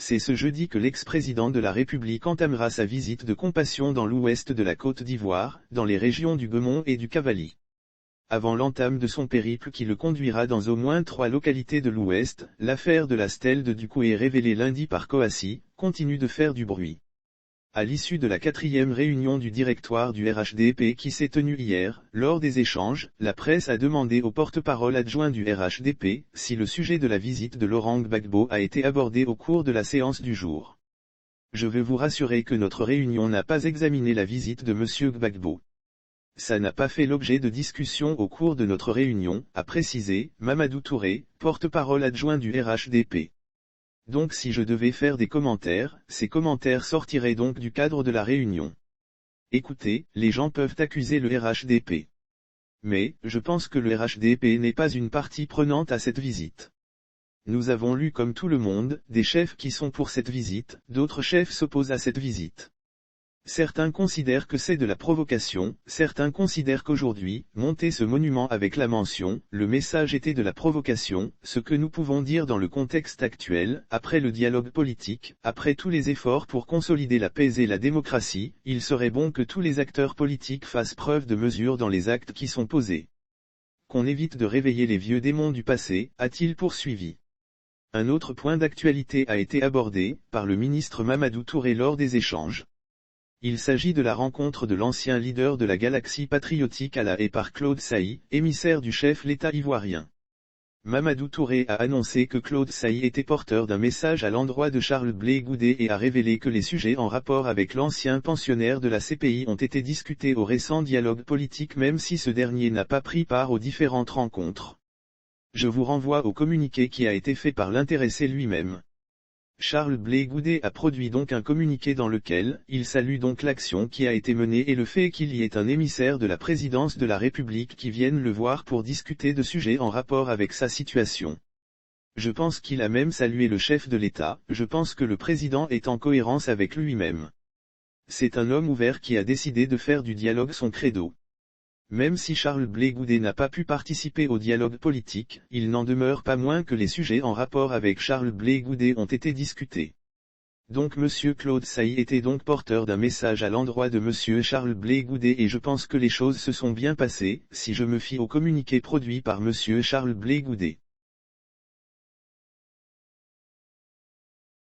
C'est ce jeudi que l'ex-président de la République entamera sa visite de compassion dans l'ouest de la Côte d'Ivoire, dans les régions du Gaumont et du Cavally. Avant l'entame de son périple qui le conduira dans au moins 3 localités de l'ouest, l'affaire de la stèle de Doucoué révélée lundi par Coassi, continue de faire du bruit. À l'issue de la 4e réunion du directoire du RHDP qui s'est tenue hier, lors des échanges, la presse a demandé au porte-parole adjoint du RHDP si le sujet de la visite de Laurent Gbagbo a été abordé au cours de la séance du jour. Je veux vous rassurer que notre réunion n'a pas examiné la visite de M. Gbagbo. Ça n'a pas fait l'objet de discussion au cours de notre réunion, a précisé Mamadou Touré, porte-parole adjoint du RHDP. Donc si je devais faire des commentaires, ces commentaires sortiraient donc du cadre de la réunion. Écoutez, les gens peuvent accuser le RHDP. Mais, je pense que le RHDP n'est pas une partie prenante à cette visite. Nous avons lu comme tout le monde, des chefs qui sont pour cette visite, d'autres chefs s'opposent à cette visite. Certains considèrent que c'est de la provocation, certains considèrent qu'aujourd'hui, monter ce monument avec la mention, le message était de la provocation, ce que nous pouvons dire dans le contexte actuel, après le dialogue politique, après tous les efforts pour consolider la paix et la démocratie, il serait bon que tous les acteurs politiques fassent preuve de mesure dans les actes qui sont posés. Qu'on évite de réveiller les vieux démons du passé, a-t-il poursuivi. Un autre point d'actualité a été abordé, par le ministre Mamadou Touré lors des échanges. Il s'agit de la rencontre de l'ancien leader de la galaxie patriotique à La Haye par Claude Sailly, émissaire du chef l'État ivoirien. Mamadou Touré a annoncé que Claude Sailly était porteur d'un message à l'endroit de Charles Blé Goudé et a révélé que les sujets en rapport avec l'ancien pensionnaire de la CPI ont été discutés au récent dialogue politique même si ce dernier n'a pas pris part aux différentes rencontres. Je vous renvoie au communiqué qui a été fait par l'intéressé lui-même. Charles Blé Goudé a produit donc un communiqué dans lequel, il salue donc l'action qui a été menée et le fait qu'il y ait un émissaire de la présidence de la République qui vienne le voir pour discuter de sujets en rapport avec sa situation. Je pense qu'il a même salué le chef de l'État, je pense que le président est en cohérence avec lui-même. C'est un homme ouvert qui a décidé de faire du dialogue son credo. Même si Charles Blé Goudé n'a pas pu participer au dialogue politique, il n'en demeure pas moins que les sujets en rapport avec Charles Blé Goudé ont été discutés. Donc M. Claude Sailly était donc porteur d'un message à l'endroit de M. Charles Blé Goudé et je pense que les choses se sont bien passées, si je me fie au communiqué produit par M. Charles Blé Goudé.